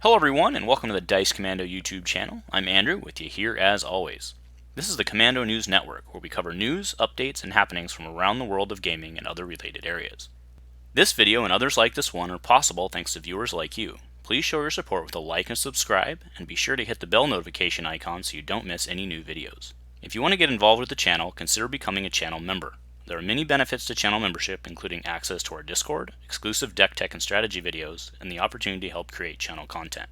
Hello everyone, and welcome to the Dice Commando YouTube channel. I'm Andrew, with you here as always. This is the Commando News Network, where we cover news, updates, and happenings from around the world of gaming and other related areas. This video and others like this one are possible thanks to viewers like you. Please show your support with a like and subscribe, and be sure to hit the bell notification icon so you don't miss any new videos. If you want to get involved with the channel, consider becoming a channel member. There are many benefits to channel membership, including access to our Discord, exclusive deck tech and strategy videos, and the opportunity to help create channel content.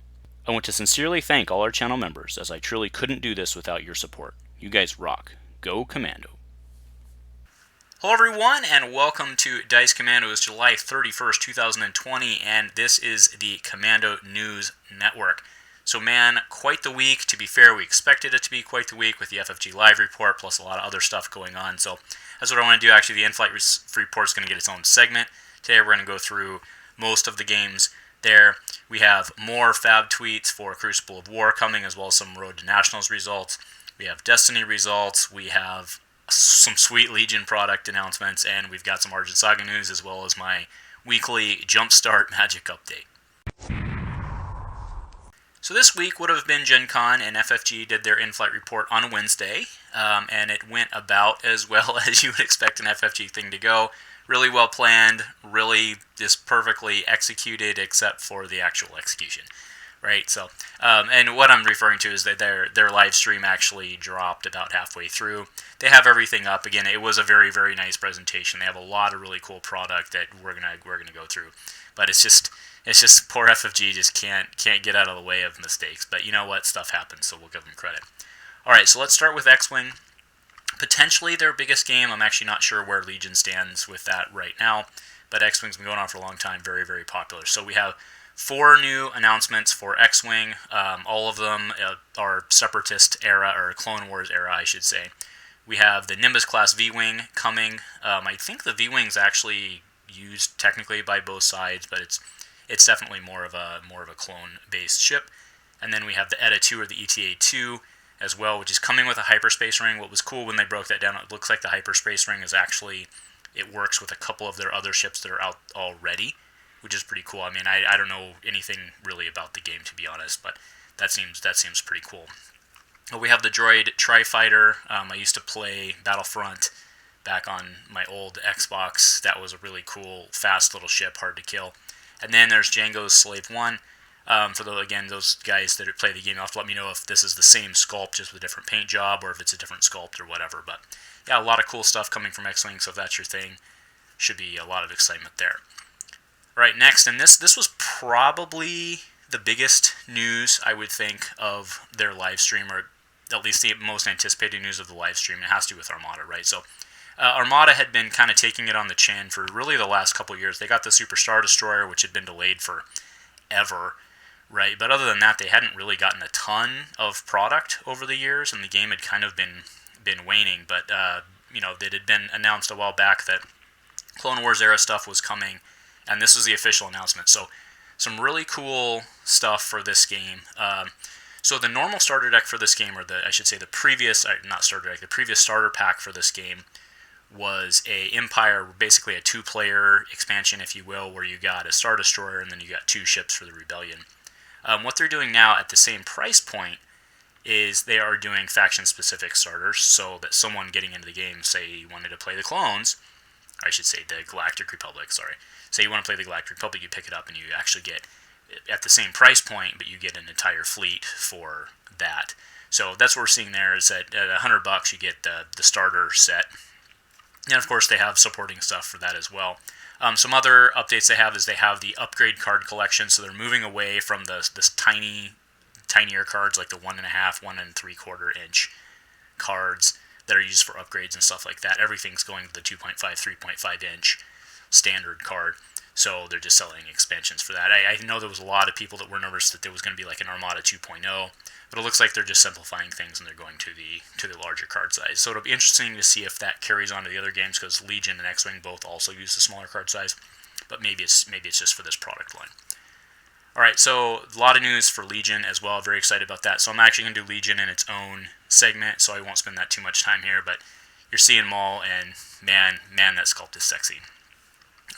I want to sincerely thank all our channel members, as I truly couldn't do this without your support. You guys rock. Go Commando. Hello everyone, and welcome to Dice Commando. It's July 31st, 2020, and this is the Commando News Network. So man, quite the week. To be fair, we expected it to be quite the week with the FFG live report, plus a lot of other stuff going on. So that's what I want to do. Actually, the in-flight report is going to get its own segment. Today we're going to go through most of the games there. We have more FAB tweets for Crucible of War coming, as well as some Road to Nationals results. We have Destiny results. We have some sweet Legion product announcements, and we've got some Argent Saga news, as well as my weekly Jumpstart Magic update. So this week would have been GenCon, and FFG did their in-flight report on Wednesday, and it went about as well as you would expect an FFG thing to go. Really well planned, really just perfectly executed, except for the actual execution, right? So, and what I'm referring to is that their live stream actually dropped about halfway through. They have everything up. Again, it was a very, very nice presentation. They have a lot of really cool product that we're gonna go through, but it's just poor FFG just can't get out of the way of mistakes. But you know what? Stuff happens, so we'll give them credit. All right, so let's start with X-Wing. Potentially their biggest game. I'm actually not sure where Legion stands with that right now, but X-Wing's been going on for a long time. Very, very popular. So we have 4 new announcements for X-Wing. All of them are Separatist era, or Clone Wars era, I should say. We have the Nimbus class V-Wing coming. I think the V-Wing's actually used technically by both sides, but it's definitely more of a clone-based ship. And then we have the ETA 2 or the ETA 2 as well, which is coming with a hyperspace ring. What was cool when they broke that down, it looks like the hyperspace ring is actually, it works with a couple of their other ships that are out already, which is pretty cool. I mean, I don't know anything really about the game, to be honest, but that seems pretty cool. We have the droid Tri-Fighter. I used to play Battlefront back on my old Xbox. That was a really cool, fast little ship, hard to kill. And then there's Jango's Slave 1. For those guys that play the game, you'll have to let me know if this is the same sculpt, just with a different paint job, or if it's a different sculpt or whatever. But yeah, a lot of cool stuff coming from X-Wing, so if that's your thing, should be a lot of excitement there. All right, next, and this was probably the biggest news, I would think, of their live stream, or at least the most anticipated news of the live stream. It has to do with Armada, right? So Armada had been kind of taking it on the chin for really the last couple of years. They got the Super Star Destroyer, which had been delayed forever, right? But other than that, they hadn't really gotten a ton of product over the years, and the game had kind of been waning. But it had been announced a while back that Clone Wars era stuff was coming, and this was the official announcement. So some really cool stuff for this game. So the normal starter deck for this game, or the previous starter pack for this game, was a Empire, basically a 2-player expansion, if you will, where you got a Star Destroyer and then you got 2 ships for the Rebellion. What they're doing now at the same price point is they are doing faction-specific starters, so that someone getting into the game, say you wanted to play the Clones, I should say the Galactic Republic, sorry. Say you want to play the Galactic Republic, you pick it up and you actually get, at the same price point, but you get an entire fleet for that. So that's what we're seeing there, is that at $100 you get the starter set. And of course they have supporting stuff for that as well. Some other updates they have is they have the upgrade card collection, so they're moving away from this tinier cards like the 1.5, 1 3/4 inch cards that are used for upgrades and stuff like that. Everything's going to the 2.5, 3.5 inch standard card. So they're just selling expansions for that. I know there was a lot of people that were nervous that there was going to be like an Armada 2.0, but it looks like they're just simplifying things and they're going to the larger card size. So it'll be interesting to see if that carries on to the other games, because Legion and X-Wing both also use the smaller card size. But maybe it's just for this product line. All right, so a lot of news for Legion as well. Very excited about that. So I'm actually going to do Legion in its own segment, so I won't spend that too much time here. But you're seeing MAUL, and man, that sculpt is sexy.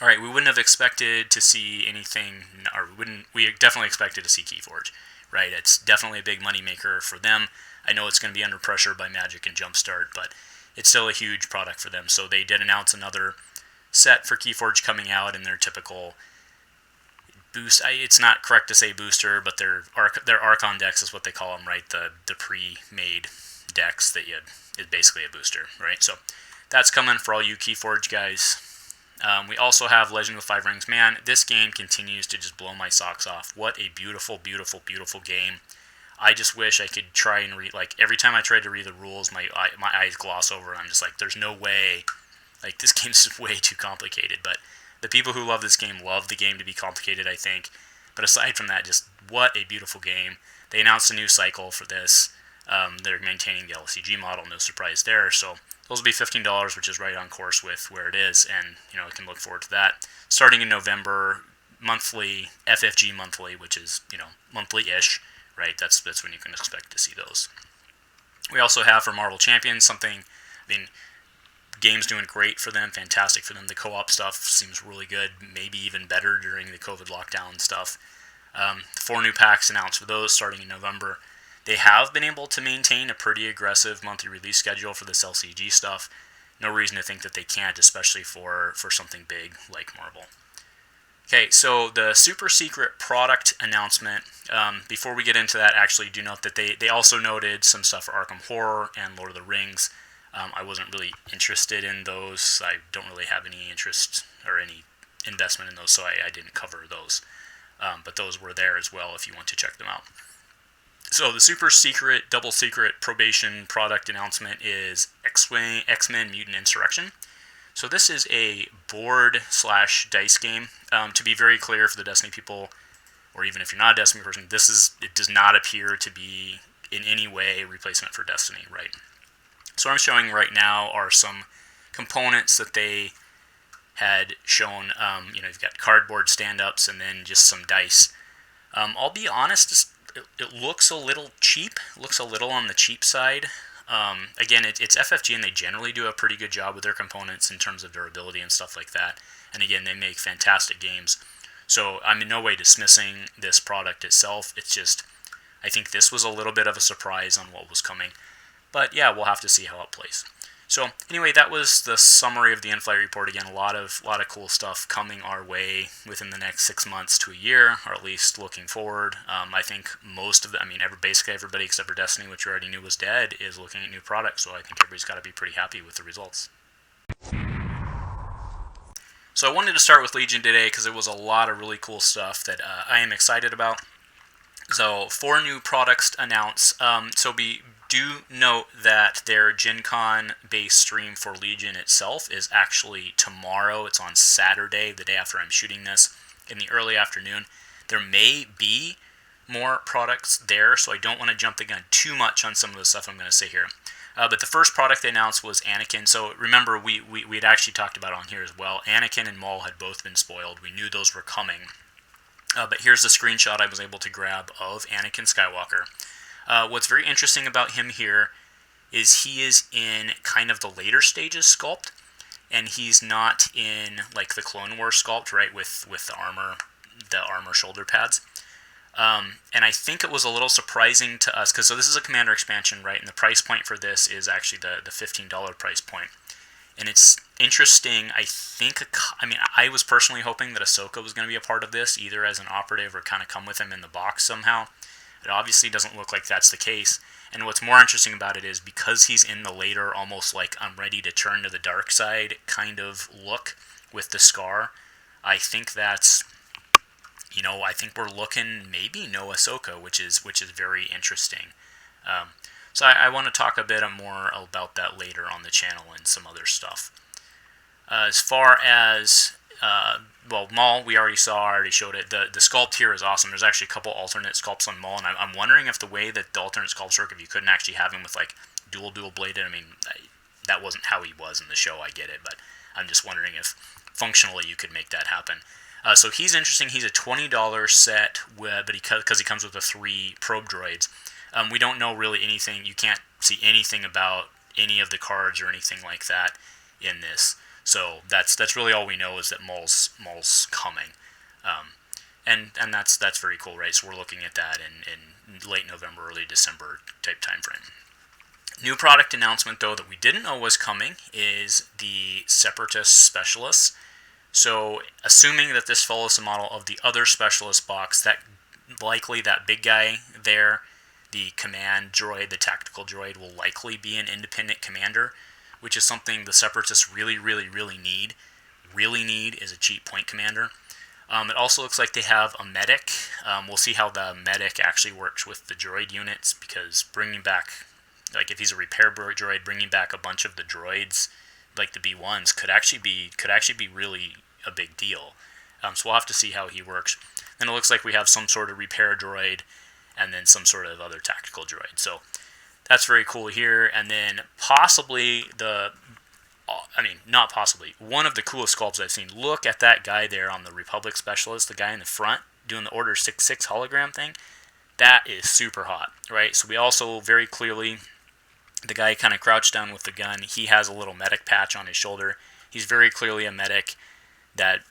All right, we wouldn't have expected to see anything, or we definitely expected to see Keyforge, right? It's definitely a big money maker for them. I know it's going to be under pressure by Magic and Jumpstart, but it's still a huge product for them. So they did announce another set for Keyforge coming out in their typical boost. It's not correct to say booster, but their Archon decks is what they call them, right? The pre-made decks that is basically a booster, right? So that's coming for all you Keyforge guys. We also have Legend of the Five Rings. Man, this game continues to just blow my socks off. What a beautiful, beautiful, beautiful game. I just wish I could try and read, like, every time I try to read the rules, my eyes gloss over, and I'm just like, there's no way, like, this game's just way too complicated. But the people who love this game love the game to be complicated, I think. But aside from that, just what a beautiful game. They announced a new cycle for this. They're maintaining the LCG model, no surprise there. So those will be $15, which is right on course with where it is, and I can look forward to that. Starting in November, monthly, FFG monthly, which is monthly-ish, right? That's when you can expect to see those. We also have for Marvel Champions something. I mean, game's doing great for them, fantastic for them. The co-op stuff seems really good, maybe even better during the COVID lockdown stuff. 4 new packs announced for those starting in November. They have been able to maintain a pretty aggressive monthly release schedule for this LCG stuff. No reason to think that they can't, especially for something big like Marvel. Okay, so the super secret product announcement, before we get into that, actually do note that they also noted some stuff for Arkham Horror and Lord of the Rings. I wasn't really interested in those. I don't really have any interest or any investment in those, so I didn't cover those. But those were there as well if you want to check them out. So the super secret, double secret probation product announcement is X-Men Mutant Insurrection. So this is a board/dice game. To be very clear for the Destiny people, or even if you're not a Destiny person, it does not appear to be in any way a replacement for Destiny, right? So what I'm showing right now are some components that they had shown. You've got cardboard stand-ups and then just some dice. I'll be honest, it looks a little cheap. It looks a little on the cheap side. Again, it's FFG, and they generally do a pretty good job with their components in terms of durability and stuff like that. And again, they make fantastic games. So I'm in no way dismissing this product itself. It's just, I think this was a little bit of a surprise on what was coming. But yeah, we'll have to see how it plays. So anyway, that was the summary of the in-flight report. Again, a lot of cool stuff coming our way within the next 6 months to a year, or at least looking forward. I think most of basically everybody except for Destiny, which we already knew was dead, is looking at new products. So I think everybody's got to be pretty happy with the results. So I wanted to start with Legion today because it was a lot of really cool stuff that I am excited about. So 4 new products announced. Do note that their GenCon based stream for Legion itself is actually tomorrow. It's on Saturday, the day after I'm shooting this, in the early afternoon. There may be more products there, so I don't want to jump the gun too much on some of the stuff I'm going to say here. But the first product they announced was Anakin. So remember, we had actually talked about on here as well. Anakin and MAUL had both been spoiled. We knew those were coming. But here's the screenshot I was able to grab of Anakin Skywalker. What's very interesting about him here is he is in kind of the later stages sculpt, and he's not in like the Clone Wars sculpt, right, with the armor shoulder pads. And I think it was a little surprising to us, because so this is a Commander expansion, right, and the price point for this is actually the $15 price point. And it's interesting, I was personally hoping that Ahsoka was going to be a part of this, either as an operative or kind of come with him in the box somehow. It obviously doesn't look like that's the case. And what's more interesting about it is because he's in the later, almost like I'm ready to turn to the dark side kind of look with the scar, I think that's, I think we're looking maybe no Ahsoka, which is very interesting. So I want to talk a bit more about that later on the channel and some other stuff. As far as MAUL, we already showed it. The sculpt here is awesome. There's actually a couple alternate sculpts on MAUL, and I'm wondering if the way that the alternate sculpts work, if you couldn't actually have him with like dual bladed. That wasn't how he was in the show. I get it, but I'm just wondering if functionally you could make that happen. So he's interesting. He's a $20 set, but because he comes with the 3 probe droids. We don't know really anything. You can't see anything about any of the cards or anything like that in this. So that's really all we know, is that MAUL's coming, and that's very cool, right? So we're looking at that in late November, early December type time frame. New product announcement, though, that we didn't know was coming is the Separatist Specialists. So assuming that this follows the model of the other Specialist box, that likely that big guy there, the command droid, the tactical droid, will likely be an independent commander, which is something the Separatists really need. Really need is a cheap point commander. It also looks like they have a medic. We'll see how the medic actually works with the droid units, because bringing back, like if he's a repair droid, bringing back a bunch of the droids, like the B1s, could actually be really a big deal. So we'll have to see how he works. Then it looks like we have some sort of repair droid, and then some sort of other tactical droid. So that's very cool here. And then possibly not possibly, one of the coolest sculpts I've seen. Look at that guy there on the Republic Specialist, the guy in the front doing the Order 66 hologram thing. That is super hot, right? So we also very clearly, the guy kind of crouched down with the gun. He has a little medic patch on his shoulder. He's very clearly a medic that,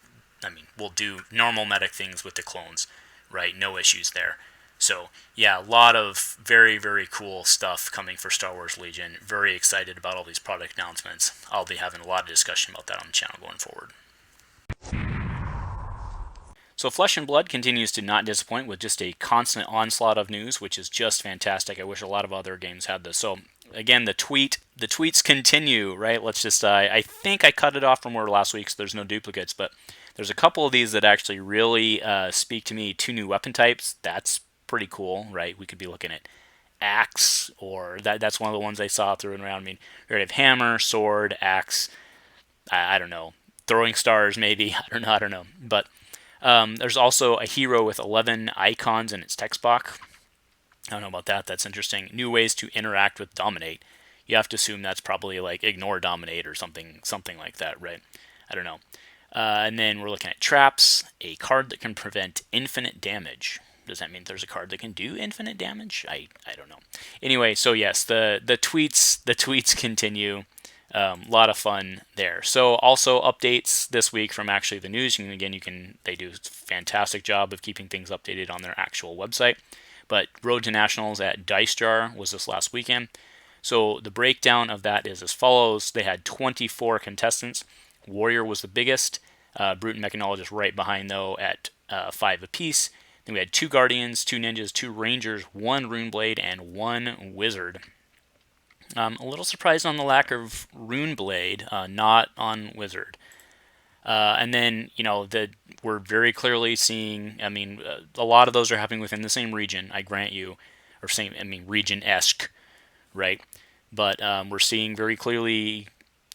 will do normal medic things with the clones, right? No issues there. So, yeah, a lot of very, very cool stuff coming for Star Wars Legion. Very excited about all these product announcements. I'll be having a lot of discussion about that on the channel going forward. So Flesh and Blood continues to not disappoint with just a constant onslaught of news, which is just fantastic. I wish a lot of other games had this. So, again, the tweets continue, right? Let's just, I think I cut it off from where last week, so there's no duplicates, but there's a couple of these that actually really speak to me. 2 new weapon types. That's pretty cool, right? We could be looking at axe, or that's one of the ones I saw throwing around. We already have hammer, sword, axe. I don't know, throwing stars maybe. I don't know. But there's also a hero with 11 icons in its text box. I don't know about that. That's interesting. New ways to interact with Dominate. You have to assume that's probably like ignore Dominate or something like that, right? I don't know. And then we're looking at traps, a card that can prevent infinite damage. Does that mean there's a card that can do infinite damage? I don't know. Anyway, so yes, the tweets continue. A lot of fun there. So also updates this week from actually the news. They do a fantastic job of keeping things updated on their actual website. But Road to Nationals at Dice Jar was this last weekend. So the breakdown of that is as follows. They had 24 contestants. Warrior was the biggest. Brute and Mechanologist right behind, though, at 5 apiece. Then we had 2 Guardians, 2 Ninjas, 2 Rangers, 1 Runeblade, and 1 Wizard. A little surprised on the lack of Runeblade, not on Wizard. And then, we're very clearly seeing, a lot of those are happening within the same region, I grant you, or region-esque, right? But we're seeing very clearly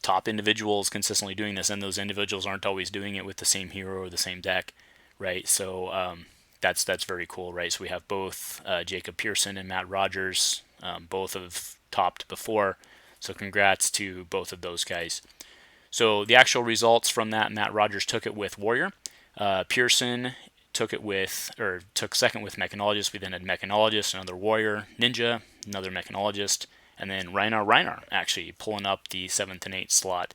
top individuals consistently doing this, and those individuals aren't always doing it with the same hero or the same deck, right? So that's very cool, right? So we have both Jacob Pearson and Matt Rogers, both have topped before, so congrats to both of those guys. So the actual results from that, Matt Rogers took it with Warrior. Pearson took second with Mechanologist. We then had Mechanologist, another Warrior, Ninja, another Mechanologist, and then Reinar actually pulling up the 7th and 8th slot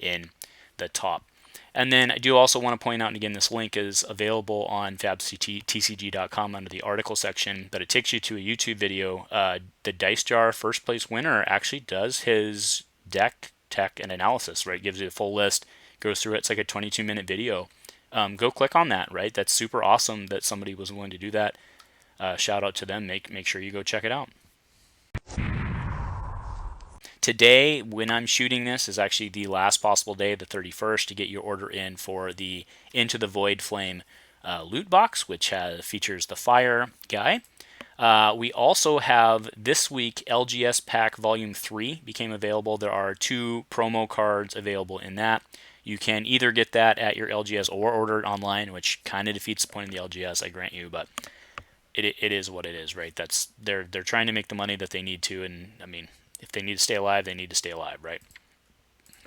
in the top. And then I do also want to point out, and again, this link is available on fabtcg.com under the article section, but it takes you to a YouTube video. The Dice Jar first place winner actually does his deck tech and analysis, right? Gives you a full list, goes through it. It's like a 22-minute video. Go click on that, right? That's super awesome that somebody was willing to do that. Shout out to them. Make sure you go check it out. Today, when I'm shooting this, is actually the last possible day, the 31st, to get your order in for the Into the Void Flame loot box, which features the fire guy. We also have this week LGS Pack Volume 3 became available. There are 2 promo cards available in that. You can either get that at your LGS or order it online, which kind of defeats the point of the LGS, I grant you, but it is what it is, right? They're trying to make the money that they need to, and if they need to stay alive, they need to stay alive, right?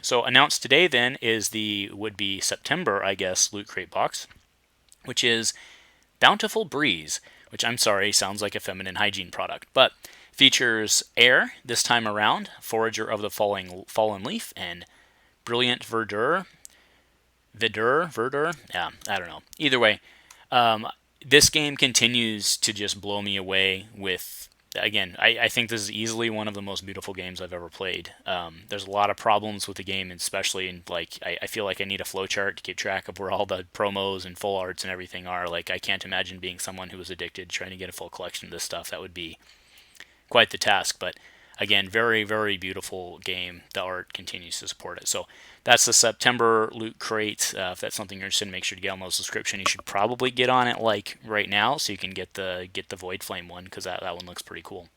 So announced today then is the would-be September, I guess, Loot Crate box, which is Bountiful Breeze, which I'm sorry, sounds like a feminine hygiene product, but features Air this time around, Forager of the Fallen Leaf, and Brilliant Verdure. Verdure? Yeah, I don't know. Either way, this game continues to just blow me away with, again, I think this is easily one of the most beautiful games I've ever played. There's a lot of problems with the game, especially in, like, I feel like I need a flowchart to keep track of where all the promos and full arts and everything are. Like, I can't imagine being someone who was addicted trying to get a full collection of this stuff. That would be quite the task, but again, very, very beautiful game. The art continues to support it. So that's the September Loot Crate. If that's something you're interested in, make sure to get on the subscription. You should probably get on it like right now, so you can get the Void Flame one, because that one looks pretty cool.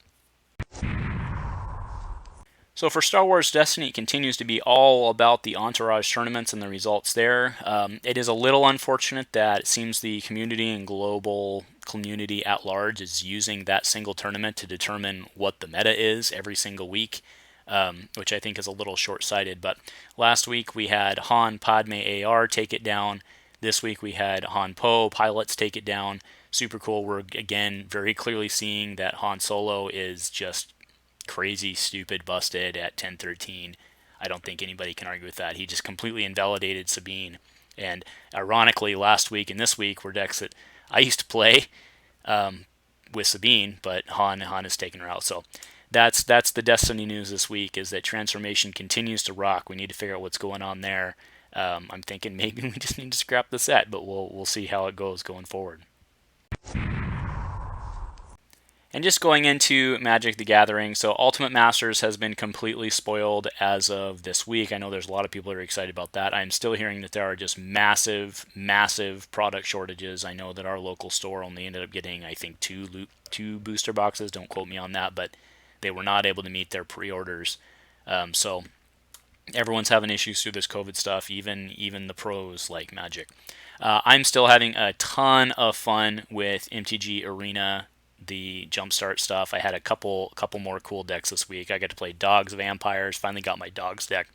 So for Star Wars Destiny, it continues to be all about the Entourage tournaments and the results there. It is a little unfortunate that it seems the community and global community at large is using that single tournament to determine what the meta is every single week, which I think is a little short-sighted. But last week we had Han Padme AR take it down. This week we had Han Poe pilots take it down. Super cool. We're, again, very clearly seeing that Han Solo is just crazy, stupid, busted at 10-13. I don't think anybody can argue with that. He just completely invalidated Sabine. And ironically, last week and this week were decks that I used to play with Sabine, but Han has taken her out. So that's the Destiny news this week, is that Transformation continues to rock. We need to figure out what's going on there. I'm thinking maybe we just need to scrap the set, but we'll see how it goes going forward. And just going into Magic the Gathering, so Ultimate Masters has been completely spoiled as of this week. I know there's a lot of people that are excited about that. I'm still hearing that there are just massive, massive product shortages. I know that our local store only ended up getting, I think, two booster boxes. Don't quote me on that, but they were not able to meet their pre-orders. So everyone's having issues through this COVID stuff, even the pros like Magic. I'm still having a ton of fun with MTG Arena, the Jumpstart stuff. I had a couple more cool decks this week. I got to play Dogs Vampires. Finally got my Dogs deck.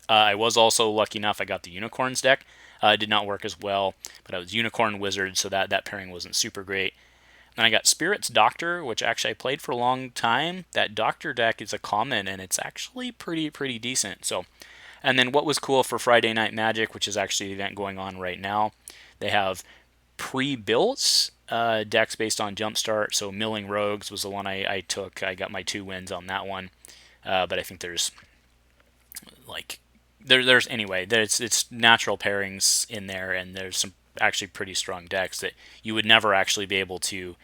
I was also lucky enough I got the Unicorns deck. It did not work as well, but I was Unicorn Wizard, so that pairing wasn't super great. Then I got Spirit's Doctor, which actually I played for a long time. That Doctor deck is a common, and it's actually pretty decent. So, and then what was cool for Friday Night Magic, which is actually the event going on right now, they have pre-built decks based on Jumpstart. So Milling Rogues was the one I took. I got my 2 wins on that one. But I think there's it's natural pairings in there, and there's some actually pretty strong decks that you would never actually be able to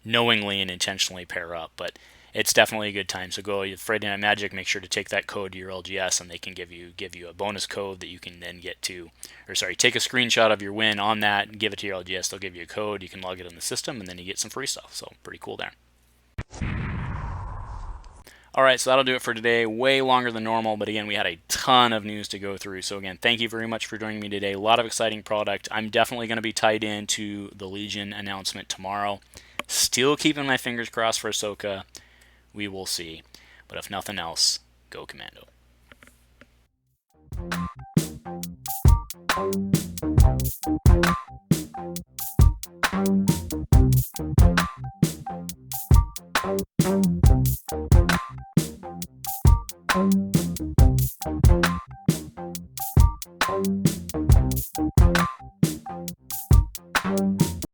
knowingly and intentionally pair up. But it's definitely a good time. So go to Friday Night Magic, make sure to take that code to your LGS, and they can give you a bonus code that you can then take a screenshot of your win on that and give it to your LGS. They'll give you a code, you can log it in the system, and then you get some free stuff. So pretty cool there. Alright, so that'll do it for today. Way longer than normal, but again, we had a ton of news to go through. So again, thank you very much for joining me today. A lot of exciting product. I'm definitely going to be tied into the Legion announcement tomorrow. Still keeping my fingers crossed for Ahsoka. We will see. But if nothing else, go Commando.